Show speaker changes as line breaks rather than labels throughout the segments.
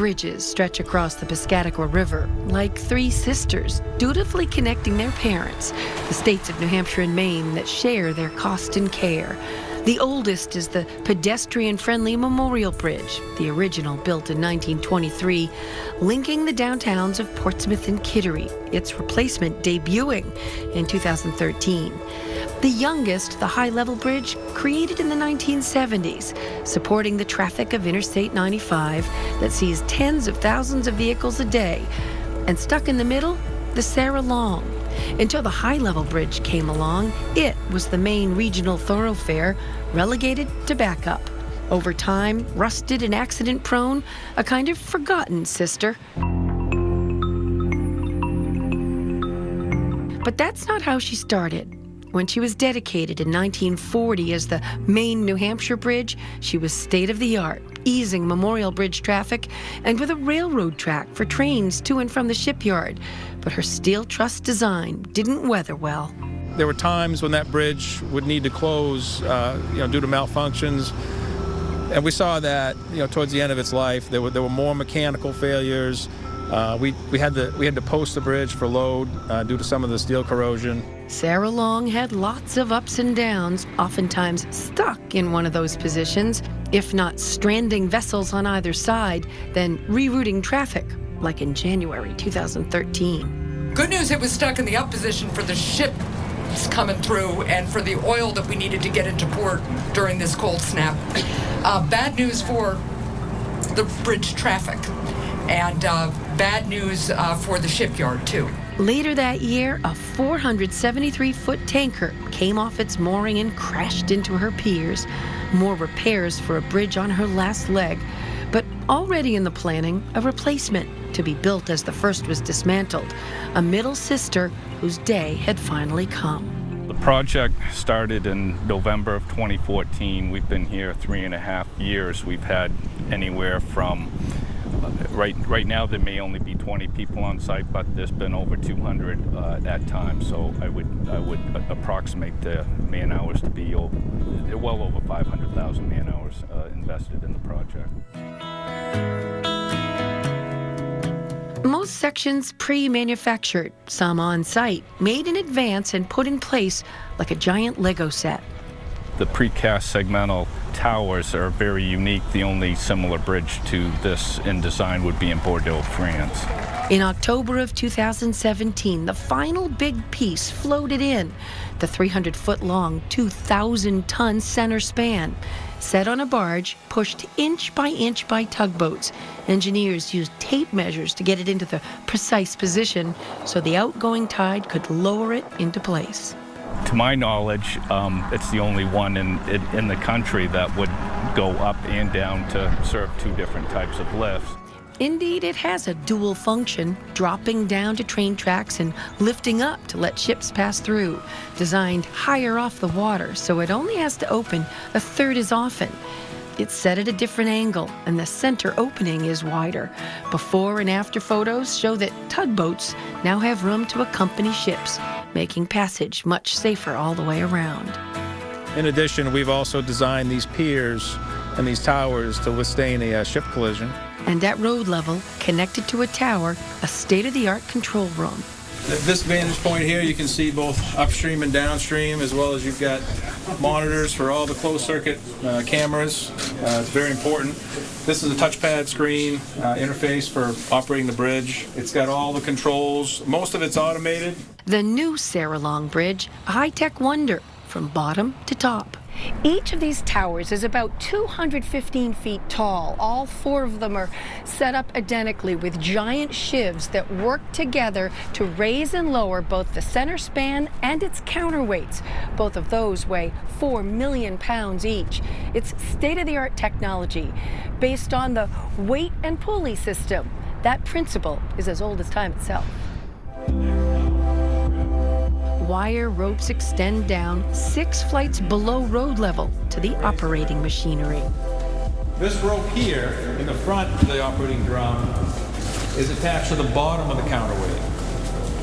bridges stretch across the Piscataqua River, like three sisters, dutifully connecting their parents, the states of New Hampshire and Maine that share their cost and care. The oldest is the pedestrian-friendly Memorial Bridge, the original built in 1923, linking the downtowns of Portsmouth and Kittery, its replacement debuting in 2013. The youngest, the high-level bridge, created in the 1970s, supporting the traffic of Interstate 95 that sees tens of thousands of vehicles a day. And stuck in the middle, the Sarah Long. Until the high-level bridge came along, it was the main regional thoroughfare, relegated to backup. Over time, rusted and accident-prone, a kind of forgotten sister. But that's not how she started. When she was dedicated in 1940 as the main New Hampshire bridge, she was state-of-the-art, easing Memorial Bridge traffic and with a railroad track for trains to and from the shipyard. But her steel truss design didn't weather well.
There were times when that bridge would need to close, due to malfunctions. And we saw that, towards the end of its life, there were more mechanical failures. We had to post the bridge for load due to some of the steel corrosion.
Sarah Long had lots of ups and downs, oftentimes stuck in one of those positions, if not stranding vessels on either side, then rerouting traffic, like in January 2013.
Good news, it was stuck in the up position for the ships coming through and for the oil that we needed to get into port during this cold snap. Bad news for the bridge traffic, and bad news for the shipyard, too.
Later that year, a 473-foot tanker came off its mooring and crashed into her piers. More repairs for a bridge on her last leg. But already in the planning, a replacement to be built as the first was dismantled. A middle sister whose day had finally come.
The project started in November of 2014. We've been here 3.5 years. We've had anywhere from right now there may only be 20 people on site, but there's been over 200 at times. So I would approximate the man hours to be well over 500,000 man hours invested in the project.
Most sections pre-manufactured, some on site, made in advance and put in place like a giant Lego set.
The precast segmental towers are very unique. The only similar bridge to this in design would be in Bordeaux, France.
In October of 2017, the final big piece floated in, the 300-foot-long, 2,000-ton center span. Set on a barge, pushed inch by tugboats. Engineers used tape measures to get it into the precise position so the outgoing tide could lower it into place.
To my knowledge, it's the only one in the country that would go up and down to serve two different types of lifts.
Indeed, it has a dual function, dropping down to train tracks and lifting up to let ships pass through. Designed higher off the water, so it only has to open a third as often. It's set at a different angle, and the center opening is wider. Before and after photos show that tugboats now have room to accompany ships, making passage much safer all the way around.
In addition, we've also designed these piers and these towers to withstand a ship collision.
And at road level, connected to a tower, a state-of-the-art control room.
At this vantage point here, you can see both upstream and downstream, as well as you've got monitors for all the closed-circuit cameras. It's very important. This is a touchpad screen interface for operating the bridge. It's got all the controls. Most of it's automated.
The new Sarah Long Bridge, a high-tech wonder from bottom to top. Each of these towers is about 215 feet tall. All four of them are set up identically with giant shivs that work together to raise and lower both the center span and its counterweights. Both of those weigh 4 million pounds each. It's state-of-the-art technology based on the weight and pulley system. That principle is as old as time itself. Wire ropes extend down 6 flights below road level to the operating machinery.
This rope here in the front of the operating drum is attached to the bottom of the counterweight.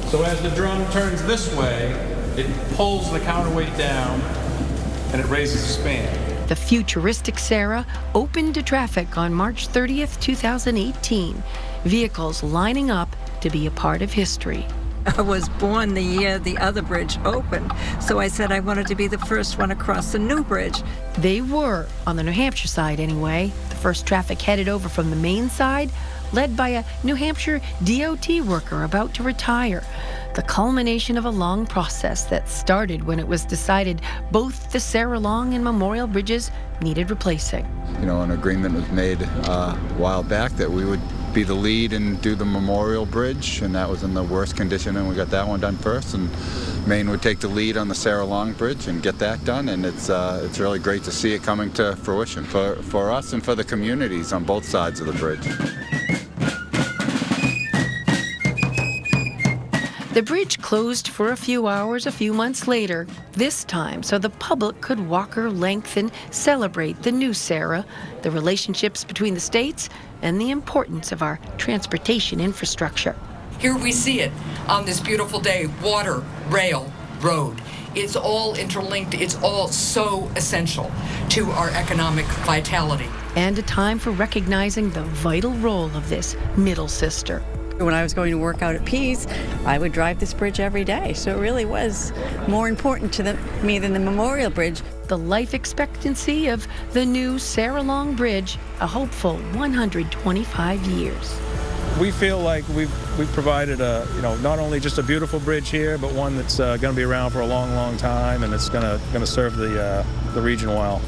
So as the drum turns this way, it pulls the counterweight down and it raises the span.
The futuristic Sarah opened to traffic on March 30th, 2018. Vehicles lining up to be a part of history.
I was born the year the other bridge opened, so I said I wanted to be the first one across the new bridge.
They were, on the New Hampshire side anyway. The first traffic headed over from the Maine side, led by a New Hampshire DOT worker about to retire. The culmination of a long process that started when it was decided both the Sarah Long and Memorial Bridges needed replacing.
You know, an agreement was made a while back that we would be the lead and do the Memorial Bridge, and that was in the worst condition, and we got that one done first. And Maine would take the lead on the Sarah Long Bridge and get that done, and it's really great to see it coming to fruition for us and for the communities on both sides of the bridge.
The bridge closed for a few hours a few months later, this time so the public could walk her length and celebrate the new Sarah, the relationships between the states, and the importance of our transportation infrastructure.
Here we see it on this beautiful day: water, rail, road. It's all interlinked. It's all so essential to our economic vitality.
And a time for recognizing the vital role of this middle sister.
When I was going to work out at Pease, I would drive this bridge every day. So it really was more important to me than the Memorial Bridge.
The life expectancy of the new Sarah Long Bridge, a hopeful 125 years.
We feel like we've provided not only just a beautiful bridge here, but one that's going to be around for a long, long time, and it's going to serve the region well.